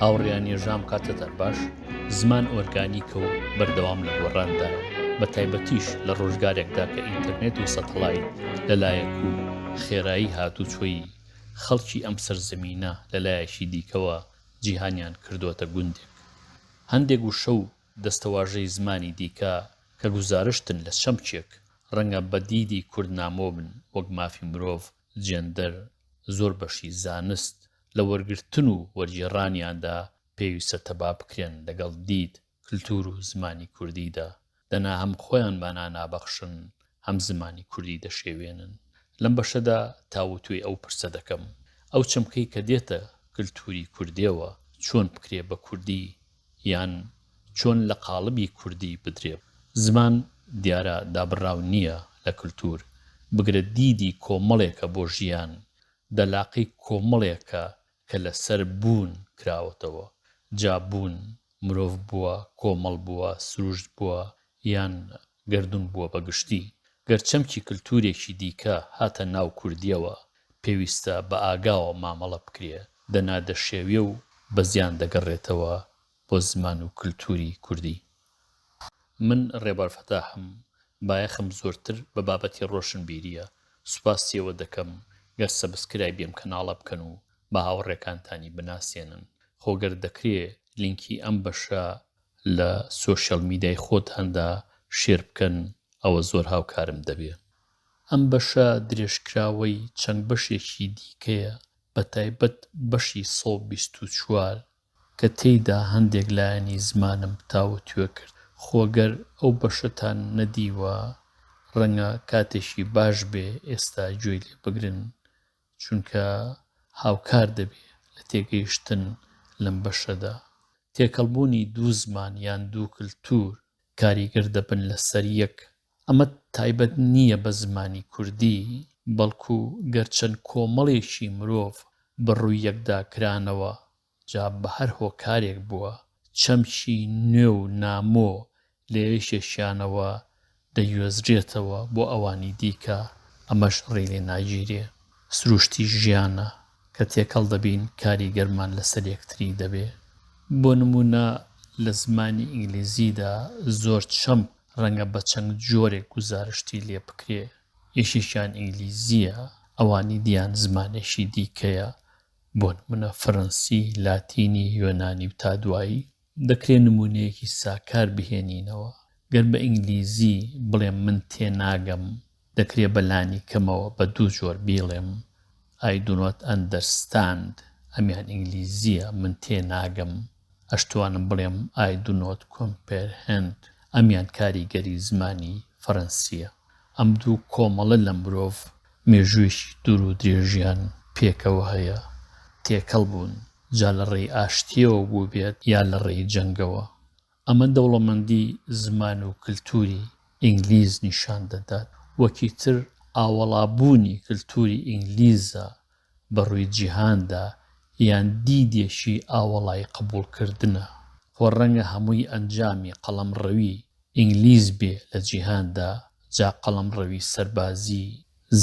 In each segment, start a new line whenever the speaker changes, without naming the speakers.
هاوڕێیان کاتتان باش، زمان ئۆرگانیکە و بەردەوام لە گۆڕاندایە، بە تایبەتیش لە ڕۆژگارێکدا کە ئینتەرنێت و سەتەڵایت لەلایەک و خێرایی هاتوچۆیی خەڵکی ئەم سەرزەمینە لەلایەکی دیکەوە جیهانیان کردوتە گوندێک. هەندێک وشە و دەستەواژەی زمانی دیکە کە گوزارشتن لە شەمچێک ڕەنگە بە دیدی کوردنامۆ بن، وەک مافی مرۆڤ، جێندەر، زۆر بەشی زانست لە وەرگرتن و وەرگێڕانیاندا پێویستە تەبا بکرێن لەگەڵ دید، کلتور و زمانی کوردیدا. دەنا هەم خۆیان بانە نابەخشن، هەم زمانی کوردی دەشێوێنن. لەم بەشەدا تاوتوێ ئەو پرسە دەکەم، ئەو چەمکەی کە دێتە کلتوری کوردیەوە چۆن بکرێ بە کوردی، یان چۆن لە قاڵبی کوردی بدرێ. زمان دیارە دابڕاو نییە لە کلتور، بگرە دیدی کۆمەڵێکە بۆ ژیان، دەلاقی کۆمەڵێکە کە لەسەر بوون کراوەتەوە. جا بوون مرۆڤ بووە، کۆمەڵ بووە، سروشت بووە، یان گەردون بووە بەگشتی. گەرچەمکی کلتورێکی دیکە هاتە ناو کوردیەوە، پێویستە بە ئاگاوە مامەڵە بکرێ، دەنا دەشێوێ و بە زیان دەگەڕێتەوە بۆ زمان و کلتوری کوردی. من ڕێبەر فەتاحم، بایەخم زۆرتر بە بابەتی ڕۆشنبیریە. سوپاسیەوە دەکەم گەر سەبسکرای بێم کەناڵە بکەن و بە هاوڕێکانتانی بناسێنن. خۆگەر دەکرێ لینکی ئەم بەشە لە سۆشیەل میدیای خۆتاندا شێر بکەن، ئەوە زۆر هاوکارم دەبێ. ئەم بەشە درێژکراوەی چەند بەشێکی دیکەیە، بە تایبەت بەشی 124 کە تێیدا هەندێک لایەنی زمانم تاوتوێ کرد. خۆگەر ئەو بەشەتان نەدیوە، ڕەنگە کاتێکی باش بێ ئێستا گوێی لێ بگرن، چونکە هاوکار دەبێ لە تێگەیشتن لەم بەشەدا. تێکەڵبوونی دوو زمان یان دوو کلتور کاریگەر دەبن لەسەر یەک. ئەمە تایبەت نییە بە زمانی کوردی، بەڵکو گەرچەند کۆمەڵێکی مرۆڤ بەڕووی یەکدا کرانەوە، جا بە هەر هۆکارێک بووە چەمکی نوێ و نامۆ لە یەکێکیانەوە دەیوێزرێتەوە بۆ ئەوانی دیکە، ئەمەش ڕێی لێ ناگیرێ. سروشتی ژیانە کە تێکەڵ دەبین کاریگەرمان لەسەر یەکتری دەبێ. بۆ نمونە لە زمانی ئینگلیزیدا زۆر چەم ڕەنگە بە چەند جۆرێک گوزارشتی لێ بکرێ. یەکێکیان ئینگلیزیە، ئەوانی دیان زمانێکی دیکەیە، بۆ نمونە فەڕەنسی، لاتینی، یۆنانی و تا دوایی. دەکرێت نمونەیەکی ساکار بهێنینەوە. گەر بە ئینگلیزی بڵێم من تێناگەم، دەکرێت بەلانی کەمەوە بە دوو جۆر بیڵێم. I do not understand، ئەمیان ئینگلیزیە، من تێناگەم. ئەشتوانم بڵێم I do not comprehend، ئەمیان کاریگەری زمانی فەڕەنسیە. ئەم دوو کۆمەڵە لە مرۆڤ مێژوویەکی دوور و درێژیان پێکەوە هەیە، تێکەڵ بوون، جا لە ڕێی ئاشتیەوە بوو بێت یا لە ڕێی جەنگەوە. ئەمە دەوڵەمەندی زمان و کلتوری ئینگلیز نیشان دەدات. وەکی تر ئاوەڵابوونی کلتوری ئینگلیزە بەڕووی جیهاندا، یان دیدێکی ئاوەڵای قبوڵکردنە. خۆ ڕەنگە هەمووی ئەنجامی قەڵەمڕەوی ئینگلیز بێ لە جیهاندا، جا قەڵەمڕەوی سەربازی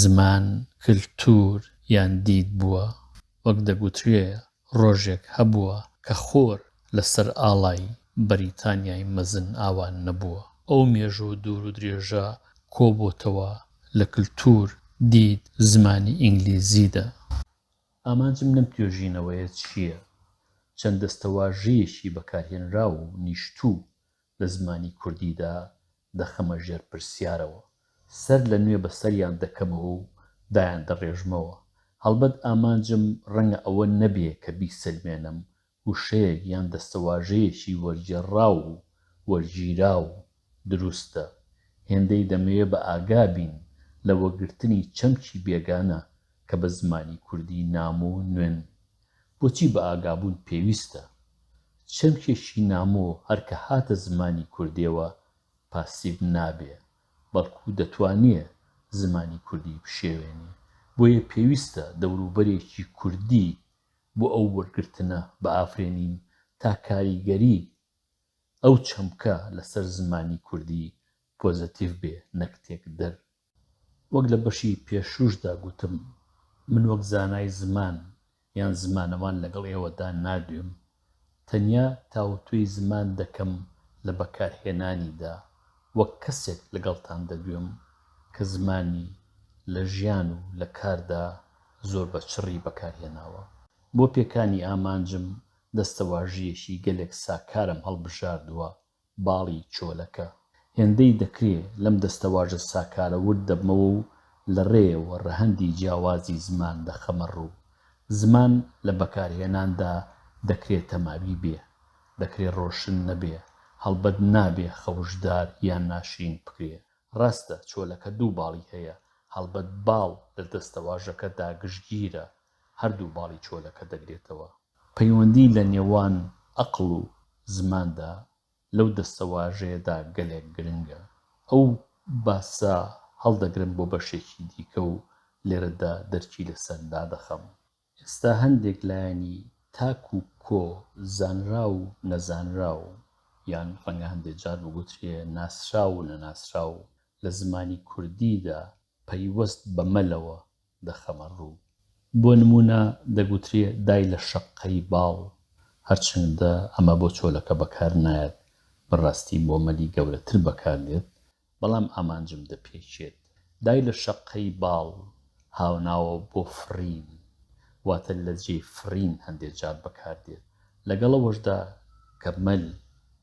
زمان، کلتور یان دید بووە. وەک دەگوترێ ڕۆژێک هەبووە کە خۆر لەسەر ئاڵای بەریتانیای مەزن ئاوان نەبووە. ئەو مێژوو دوور و درێژە کۆبووتەوە لە کلتور، دید، زمانی ئینگلیزیدا. ئامانجم لەم توێژینەوەیە چییە؟ چەند دەستەواژەیەکی بەکارهێنرا و نیشتوو لە زمانی کوردیدا دەخەمە ژێر پرسیارەوە. سەر لە نوێ بەسەریان دەکەمەوە و دایان دەڕێژمەوە. هەڵبەت ئامانجم ڕەنگە ئەوە نەبێ کە بیسەلمێنم وشەیەک یان دەستەواژەیەکی وەرگێڕا و وەرگیرا و دروستە. هێندەی دەمەوێت بە ئاگابین لە وەرگرتنی چەمکی بێگانە کە بە زمانی کوردی نامۆ نوێن. بۆچی بە ئاگابوون پێویستە؟ چەمکێکی نامۆ هەرکە هاتە زمانی کوردیەوە پاسیب نابێ، بەڵکو دەتوانێت زمانی کوردی بشێوێنێ. بۆیە پێویستە دەوروبەرێکی کوردی بۆ ئەو وەرگرتنە بە ئافرێنین تا کاریگەری ئەو چەمکە لەسەر زمانی کوردی پۆزەتیڤ بێ، نەک تێکدەر. وەک لە بەشی پێشووشدا گوتم، من وەک زانای زمان یان زمانەوان لەگەڵ ئێوەدا نادوێم، تەنیا تاوتوێی زمان دەکەم لە بەکارهێنانیدا وەک کەسێک لەگەڵتان دەدوێم کە زمانی لە ژیان و لە کاردا زۆر بە چڕی بەکارهێناوە. بۆ پێکانی ئامانجم دەستەواژیەکی گەلێک ساکارم هەڵبژاردووە، باڵی چۆلەکە. هێندەی دەکرێت لەم دەستەواژە ساکارە ورد دەبمەوە و لە ڕێیەوە ڕەهەندی جیاوازی زمان دەخەمە ڕوو. زمان لە بەکارهێناندا دەکرێت تەماوی بێ، دەکرێت ڕۆشن نەبێ، هەڵبەت نابێ خەوشدار یان ناشرین بکرێ. ڕاستە چۆلەکە دوو باڵی هەیە، هەڵبەت باڵ لە دەستەواژەکەدا گشتگیرە، هەردوو باڵی چۆلەکە دەگرێتەوە. پەیوەندی لە نێوان عەقڵ و زماندا لەو دەستەواژەیەدا گەلێک گرنگە. ئەو باسە هەڵدەگرم بۆ بەشێکی دیکە و لێرەدا دەرکی لەسەردا دەخەم. ئێستا هەندێک لایەنی تاک و کۆ، زانرا و نەزانرا و یان ڕەنگە هەندێک جار بگوترێ ناسرا و نەناسرا و لە زمانی کوردیدا پەیوەست بە مەلەوە دەخەمە ڕوو. بۆ نمونە دەگوترێ دای لە شەقەی باڵ، هەرچەندە ئەمە بۆ چۆلەکە بەکار نایەت، بەڕاستی بۆ مەلی گەورەتر بەکاردێت، بەڵام ئامانجم دەپێچێت. دای لە شەقەی باڵ هاوناوە بۆ فرین، واتە لە جێی فرین هەندێک جار بەکاردێت. لەگەڵەوەشدا کە مەل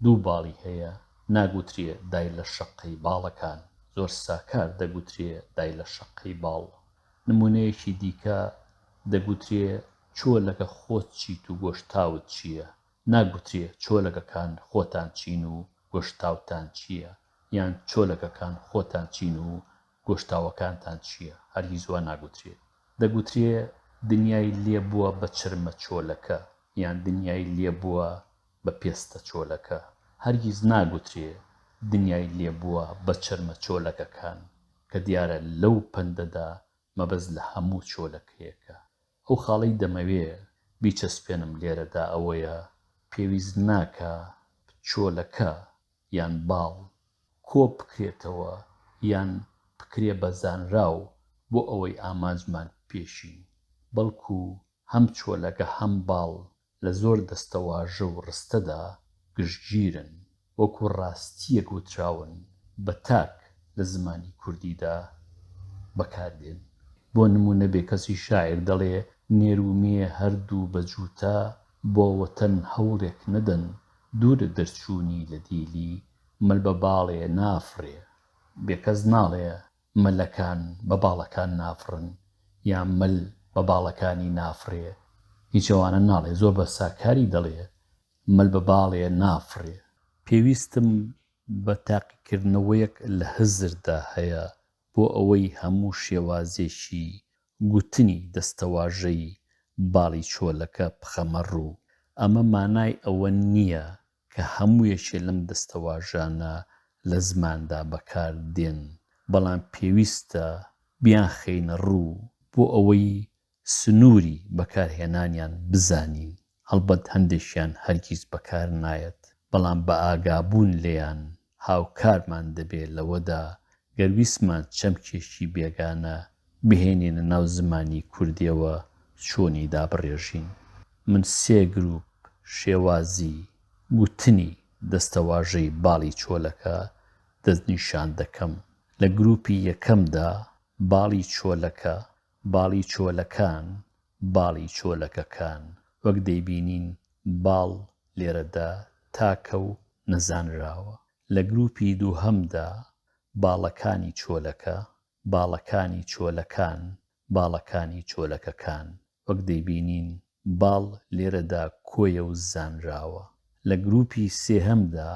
دوو باڵی هەیە ناگوترێ دای لە شەقەی باڵەکان، زۆر ساکار دەگوترێ دای لە شەقەی باڵ. نمونەیەکی دیکە دەگوترێ چۆلەکە خۆت چیت و گۆشتاوت چییە، ناگوترێ چۆلەکەکان خۆتان چین و گۆشتاوتان چییە، یان چۆلەکەکان خۆتان چین و گۆشتاوەکانتان چییە، هەرگیز وا ناگوترێت. دەگوترێ دنیای لێبووە بە چرمە چۆلەکە، یان دنیای لێبووە بە پێستە چۆلەکە، هەرگیز ناگوترێ دنیای لێبووە بە چرمە چۆلەکەکان، کە دیارە لەو پەندەدا مەبەست لە هەموو چۆلەکەیەکە. ئەو خاڵەی دەمەوێ بیچەسپێنم لێرەدا ئەوەیە پێویست ناکە چۆلەکە یان باڵ کۆ بکرێتەوە یان بکرێ بە زانراو بۆ ئەوەی ئامانجمان پێشین، بەڵکو هەم چۆلەکە هەم باڵ لە زۆر دەستەواژە و ڕستەدا گشتگیرن، وەکو ڕاستیە گوتراون بە تاک لە زمانی کوردیدا بەکاردێن. بۆ نمونە بێکەسی شاعیر دەڵێ نێرومێ هەردوو بە جووتا بۆ وەتەن هەوڵێک نەدەن، دوورە دەرچوونی لە دیلی مەل بە باڵێ نافڕێ. بێکەس ناڵێ مەلەکان بە باڵەکان نافڕن یان مەل بە باڵەکانی نافڕێ، هیچ ئەوانە ناڵێ، زۆر بە ساکاری دەڵێ مەل بە باڵێ نافڕێ. پێویستم بە تاقیکردنەوەیەک لە هزردا هەیە بۆ ئەوەی هەموو شێوازێکی گوتنی دەستەواژەی باڵی چۆلەکە بخەمە ڕوو. ئەمە مانای ئەوە نییە کە هەموویەکێ لەم دەستەواژانە لە زماندا بەکاردێن، بەڵام پێویستە بیان خەینە ڕوو بۆ ئەوەی سنووری بەکارهێنانیان بزانین. هەڵبەت هەندێکیان هەرگیز بەکار نایەت، بەڵام بە ئاگابوون لێیان هاوکارمان دەبێت لەوەدا گەرویستمان چەمکێکی بێگانە بهێنێنە ناو زمانی کوردیەوە چۆنی دابڕێژین. من 3 گروپ شێوازی گوتنی دەستەواژەی باڵی چۆلەکە دەستنیشان دەکەم. لە گروپی یەکەمدا باڵی چۆلەکە، باڵی چۆلەکان، باڵی چۆلەکەکان. وەک دەیبینین باڵ لێرەدا تاکە و نەزانراوە. لە گروپی دووهەمدا باڵەکانی چۆلەکە، باڵەکانی چۆلەکان، باڵەکانی چۆلەکەکان. وەک دەیبینین باڵ لێرەدا کۆیە و زانراوە. لە گروپی سێهەمدا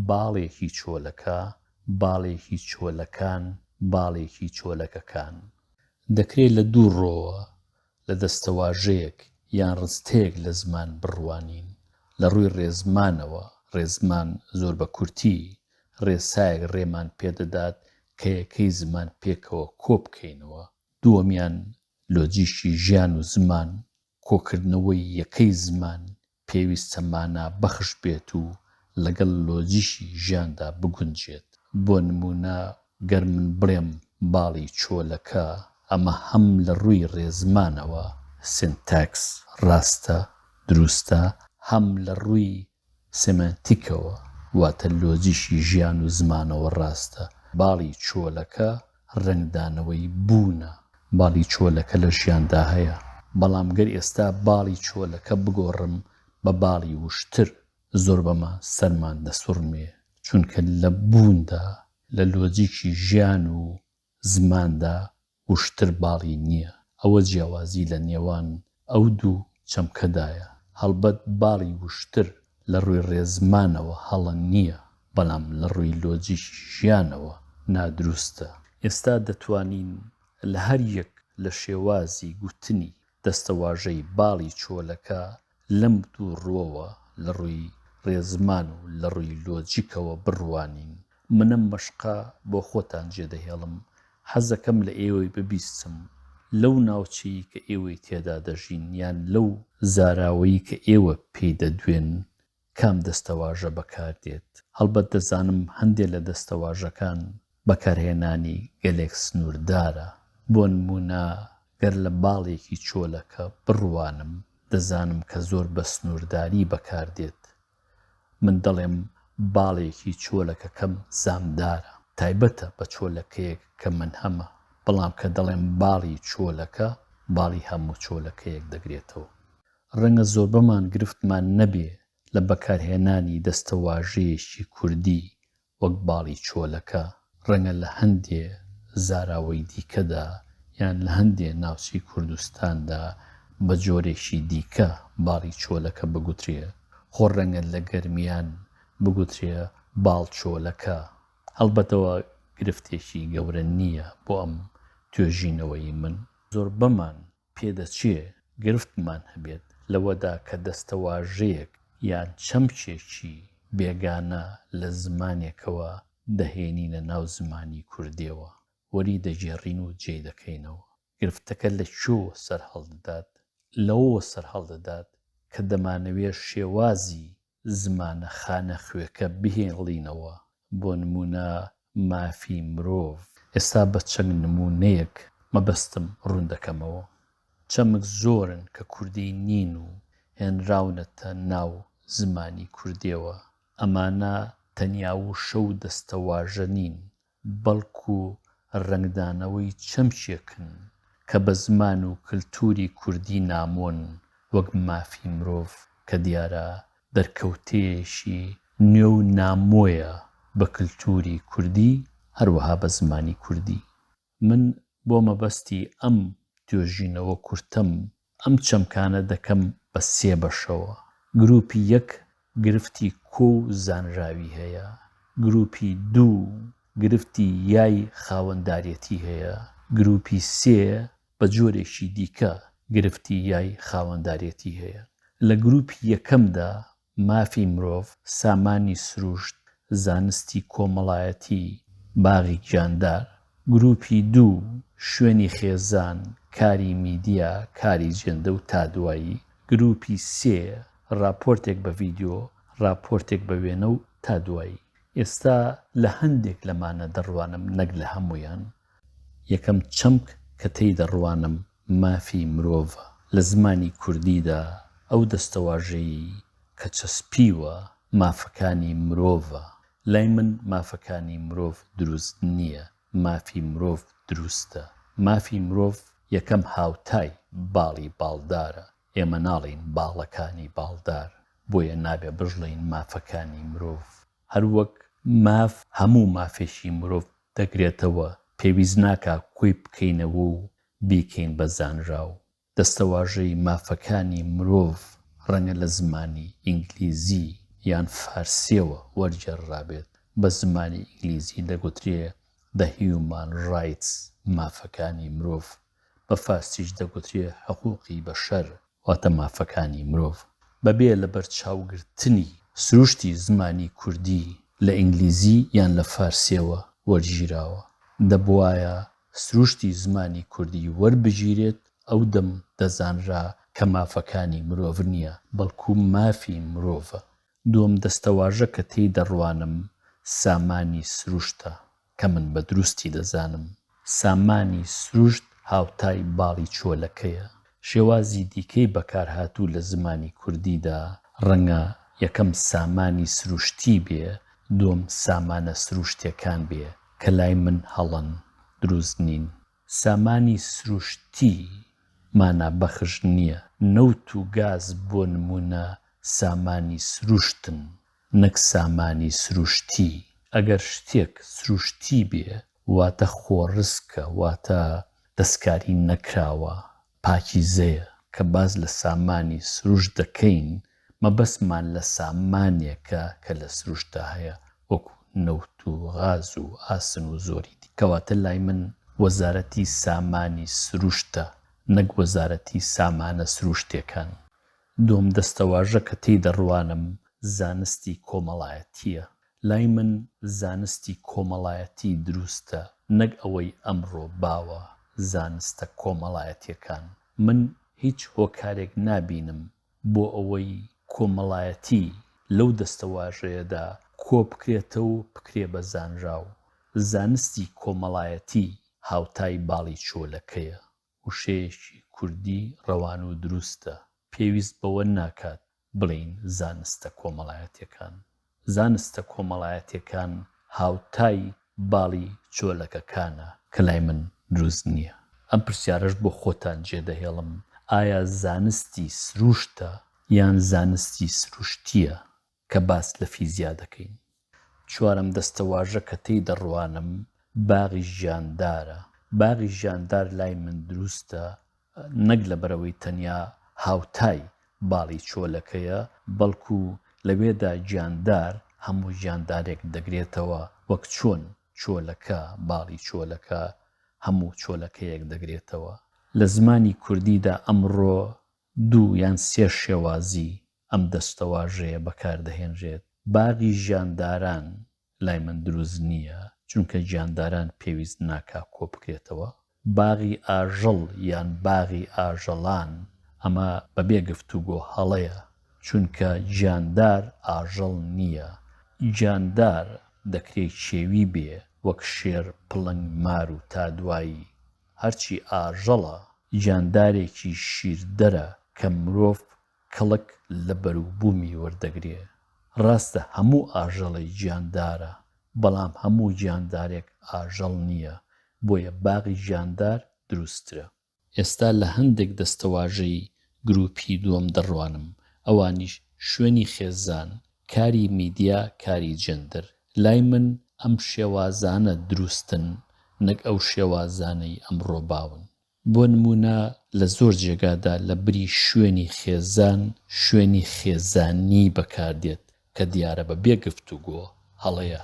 باڵێکی چۆلەکە، باڵێکی چۆلەکان، باڵێکی چۆلەکەکان. دەکرێت لە دوو ڕۆوە لە دەستەواژەیەک یان ڕستەیەک لە زمان بڕوانین. لە ڕووی ڕێزمانەوە، ڕێزمان زۆر بە کورتی ڕێسایەک ڕێمان پێدەدات کە یەکەی زمان پێکەوە کۆ بکەینەوە. دووەمیان لۆجیکی ژیان و زمان، کۆکردنەوەی یەکەی زمان پێویستە مانا بەخش بێت و لەگەڵ لۆجیکی ژیاندا بگونجێت. بۆ نمونە گەر من بڵێم باڵی چۆلەکە، ئەمە هەم لە ڕووی ڕێزمانەوە سنتاکس ڕاستە، دروستە، هەم لە ڕووی سێمانتیکەوە واتە لۆجیشی ژیان و زمانەوە ڕاستە. باڵی چۆلەکە ڕنگدانەوەی بوونە. باڵی چۆلەکە لە ژیاندا هەیە، بەڵام گەر ئێستا باڵی چۆلەکە بگۆڕم بە باڵی وشتر زۆر بەمە سەرمان دەسوڕمێ، چونکە لە بووندا لە لۆجیکی ژیان و زماندا وشتر باڵی نییە. ئەوە جیاوازی لە نێوان ئەو دوو چەمکەدایە. هەڵبەت باڵی وشتر لە ڕووی ڕێزمانەوە هەڵە نییە، بەڵام لە ڕووی لۆجیکی ژیانەوە نادروستە. ئێستا دەتوانین لە هەر یەک لە شێوازی گوتنی دەستەواژەی باڵی چۆلەکە لەم دوو ڕووەوە لە ڕووی ڕێزمان و لە ڕووی لۆجیکەوە بڕوانین. منەم مەشقا بۆ خۆتان جێدەهێڵم، حەزەکەم لە ئێوەی ببیستم لەو ناوچەی کە ئێوەی تێدا دەژین یان لەو زاراوەی کە ئێوە پێی دەدوێن کام دەستەواژە بەکاردێت. هەڵبەت دەزانم هەندێک لە دەستەواژەکان بەکارهێنانی گەلێک سنووردارە. بۆ نمونە گەر لە باڵێکی چۆلەکە بڕوانم دەزانم کە زۆر بە سنوورداری بەکاردێت. من دەڵێم باڵێکی چۆلەکەکەم زامدارە، تایبەتە بە چۆلەکەیەک کە من هەمە، بەڵام کە دەڵێم باڵی چۆلەکە باڵی هەموو چۆلەکەیەک دەگرێتەوە. ڕەنگە زۆر بەمان گرفتمان نەبێ لە بەکارهێنانی دەستەواژەیەکی کوردی وەک باڵی چۆلەکە. ڕەنگە لە هەندێ زاراوەی دیکەدا یان لە هەندێ ناوچەی کوردستاندا بە جۆرێکی دیکە باڵی چۆلەکە بگوترێ، خۆ ڕەنگە لە گەرمیان بگوترێ باڵ چۆلەکە. هەڵبەتەوە گرفتێکی گەورە نییە بۆ ئەم توێژینەوەی من. زۆر بەمان پێدەچێ گرفتمان هەبێت لەوەدا کە دەستەواژەیەک یان چەمچێکی بێگانە لە زمانێکەوە دەهێنینە ناو زمانی کوردیەوە، وەری دەژێڕین و جێ دەکەینەوە. گرفتەکە لە کوێ سەر هەڵدەدات؟ لەوە سەر هەڵدەدات کە دەمانەوێت شێوازی زمانە خانە خوێکە بهێڵینەوە. بۆ نمونە مافی مرۆڤ. ئێستا بە چەند نمونەیەک مەبەستم ڕوون دەکەمەوە. چەمک زۆرن کە کوردی نین و هێنراونەتە ناو زمانی کوردیەوە. ئەمانە تەنیا وشە و دەستەواژە نین، بەڵکو ڕەنگدانەوەی چەمچێکن کە بە زمان و کللتوری کوردی نامۆن، وەک مافی مرۆڤ کە دیارە دەرکەوتەیەشی نوێ و نامۆیە بە کللتوری کوردی هەروەها بە زمانی کوردی. من بۆ مەبەستی ئەم توێژینەوە کورتم ئەم چەمکانە دەکەم بە سێ بەشەوە. گروپی یەک گرفتی کۆ و زانراوی هەیە، گروپی دوو گرفتی یای خاوەنداریەتی هەیە، گروپی سێ بە جۆرێکی دیکە گرفتی یای خاوەنداریەتی هەیە. لە گروپی یەکەمدا مافی مرۆڤ، سامانی سروشت، زانستی کۆمەڵایەتی، باغی گیاندار. گروپی دوو شوێنی خێزان، کاری میدیا، کاری جێندە و تادوایی. گروپی سێ راپۆرتێک بە ڤیدیۆ، راپۆرتێک بە وێنە و تادوایی. ئێستا لە هەندێک لەمانە دەڕوانم، نەک لە هەمویان. یەکەم چەمک کە تێی دەڕوانم مافی مرۆڤە. لە زمانی کوردیدا ئەو دەستەواژەی کە چەسپیوە مافەکانی مرۆڤە. لای من مافەکانی مرۆڤ دروست نییە، مافی مرۆڤ دروستە. مافی مرۆڤ یەکەم هاوتای باڵی باڵدارە. ئێمە ناڵین باڵەکانی باڵدار، بۆیە نابێ بژڵین مافەکانی مرۆڤ. هەروەک ماف هەموو مافێکی مرۆڤ دەگرێتەوە، پێویست ناکا کۆی بکەینەوە و بیکەین بە زانراو. دەستەواژەی مافەکانی مرۆڤ ڕەنگە لە زمانی ئینگلیزی یان فارسیەوە وەرجێڕابێت. بە زمانی ئینگلیزی دەگوترێ The Human Rights، مافەکانی مرۆڤ. بە فارسیش دەگوترێ حقوقی بەشەر، واتە مافەکانی مرۆڤ. بەبێ لە بەرچاوگرتنی سروشتی زمانی کوردی لە ئینگلیزی یان لە فارسیەوە وەرگیراوە، دەبوایە سروشتی زمانی کوردی وەربگیرێت. ئەو دەم دەزانرا کە مافەکانی مرۆڤ نییە، بەڵکو مافی مرۆڤە. دووەم دەستەواژە کە تێی دەڕوانم سامانی سروشتە، کە من بە دروستی دەزانم. سامانی سروشت هاوتای باڵی چۆلەکەیە. شێوازی دیکەی بەکارهاتوو لە زمانی کوردیدا ڕەنگە یەکەم سامانی سروشتی بێ، دووەم سامانە سروشتیەکان بێ کە لای من هەڵەن دروست نین. سامانی سروشتی مانە بەخش نییە. نەوت و گاز بۆ نمونە سامانی سروشتن، نەک سامانی سروشتی. ئەگەر شتێک سروشتی بێ واتە خۆڕسکە، واتە دەستکاری نەکراوە، پاکیزەیە. کە باز لە سامانی سروشت دەکەین مەبەستمان لە سامانێکە کە لە سروشتە هەیە، وەکو نەوت و غاز و ئاسن و زۆری دی. کەواتە لای من وەزارەتی سامانی سروشتە، نەک وەزارەتی سامانە سروشتیەکان. دووەم دەستەواژە کە تێی دەڕوانم زانستی کۆمەڵایەتیە. لای من زانستی کۆمەڵایەتی دروستە، نەک ئەوەی ئەمڕۆ باوە زانستە کۆمەڵایەتیەکان. من هیچ هۆکارێک نابینم بۆ ئەوەی کۆمەڵایەتی لەو دەستەواژەیەدا کۆ بکرێتەوە و بکرێ بە زانراو. زانستی کۆمەڵایەتی هاوتای باڵی چۆلەکەیە. وشەیەکی کوردی ڕەوان و دروستە. پێویست بەوە ناکات بڵین زانستە کۆمەڵایەتیەکان. زانستە کۆمەڵایەتیەکان هاوتای باڵی چۆلەکەکانە کە لای من دروست نییە. ئەم پرسیارەش بۆ خۆتان جێدەهێڵم، ئایا زانستی سروشتە یان زانستی سروشتیە کە باس لە فیزیا دەکەین؟ چوارەم دەستەواژە کە تێی دەڕوانم باغی ژیاندارە. باغی ژیاندار لای من دروستە، نەک لەبەرەوەی تەنیا هاوتای باڵی چۆلەکەیە، بەڵکو لەوێدا گیاندار هەموو گیاندارێک دەگرێتەوە، وەک چۆن چۆلەکە باڵی چۆلەکە هەموو چۆلەکەیەک دەگرێتەوە. لە زمانی کوردیدا ئەمڕۆ دوو یان سێ شێوازی ئەم دەستەواژەیە بەکاردەهێنرێت. باغی ژیانداران لای من دروست نییە، چونکە گیانداران پێویست ناکا کۆ بکرێتەوە. باغی ئاژەڵ یان باغی ئاژەڵان ئەمە بەبێ گفتوگۆ هەڵەیە، چونکە گیاندار ئاژەڵ نییە. گیاندار دەکرێت شێوی بێ، وەک شێر، پڵنگ، مار و تا دوایی. هەرچی ئاژەڵە گیاندارێکی شیردەرە کە مرۆڤ کەڵک لە بەروبوومی وەردەگرێ. ڕاستە هەموو ئاژەڵی گیاندارە، بەڵام هەموو گیاندارێک ئاژەڵ نییە، بۆیە باغی ژیاندار دروسترە. ئێستا لە هەندێک دەستەواژەی گروپی دووەم دەڕوانم، ئەوانیش شوێنی خێزان، کاری میدیا، کاری جەندەر. لای من ئەم شێوازانە دروستن، نەک ئەو شێوازانەی ئەمڕۆ باون. بۆ نمونە لە زۆر جێگادا لە بری شوێنی خێزان شوێنی خێزانی بەکاردێت کە دیارە بە بێگفتوگۆ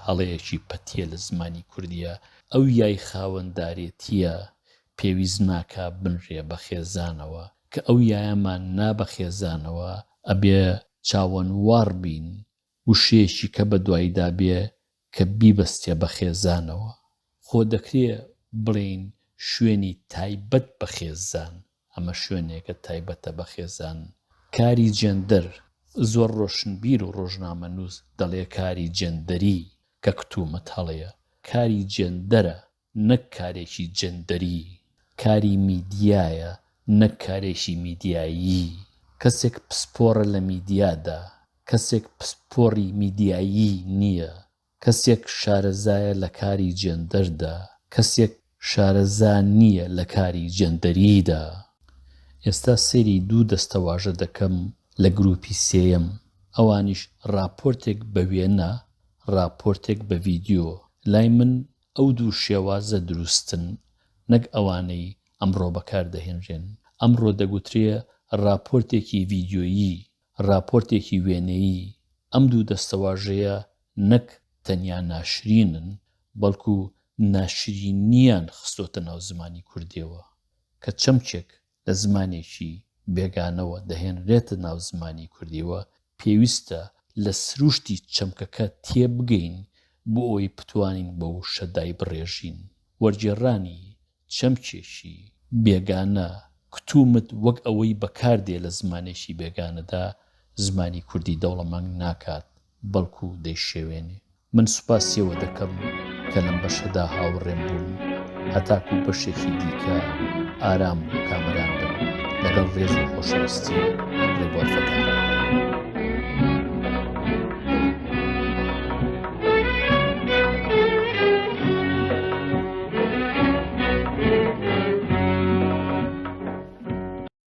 هەڵەیەکی پەتیە لە زمانی کوردیە. ئەو یای خاوەندارێتیە پێویست ناکا بنرێ بە خێزانەوە، کە ئەو یایەمان نابە خێزانەوە ئەبێ چاوەنوار بین وشەیەکی کە بە دوایدا بێ کە بیبەستێ بە خێزانەوە. خۆ دەکرێ بڵین شوێنی تایبەت بە خێزان، ئەمە شوێنێکە تایبەتە بە خێزان. کاری جەندەر زۆر ڕۆشنبیر و ڕۆژنامەنووس دەڵێ کاری جەندەری کە کتومت هەڵەیە. کاری جەندەرە نەک کارێکی جەندەری. کاری میدیایە نەک کارێکی میدیایی. کەسێک پسپۆڕە لە میدیادا، کەسێک پسپۆڕی میدیایی نییە. کەسێک شارەزایە لە کاری جەندەردا، کەسێک شارەزا نییە لە کاری جەندەریدا. ئێستا سەیری دوو دەستەواژە دەکەم لە گروپی سێیەم، ئەوانیش راپۆرتێک بە وێنە، راپۆرتێک بە ڤیدیۆ. لای من ئەو دوو شێوازە دروستن، نەک ئەوانەی ئەمڕۆ بەکاردەهێنرێن. ئەمڕۆ دەگوترێ راپۆرتێکی ڤیدیۆیی، راپۆرتێکی وێنەیی. ئەم دوو دەستەواژەیە نەک تەنیا ناشرینن، بەڵکو ناشرینیان خستۆتە ناو زمانی کوردیەوە، کە چەمچێک لە زمانێکی بێگانەوە دەهێنرێتە ناو زمانی کوردیەوە. پێویستە لە سروشتی چەمکەکە تێبگەین بۆ ئەوەی بتوانین بە وشەدای بڕێژین. وەرگێڕانی چەمکێکی بێگانە کتومت وەک ئەوەی بەکاردێ لە زمانێکی بێگانەدا زمانی کوردی دەوڵەمەنگ ناکات، بەڵکو دەیشێوێنێ. من سوپاسیەوە دەکەم کە لەم بەشەدا هاوڕێم بوون. هەتاکو بەشێکی دیکە ئارام و کامەران بن. لەگەڵ ڕێز و خۆشەویستی ڕێبوار فەتاح.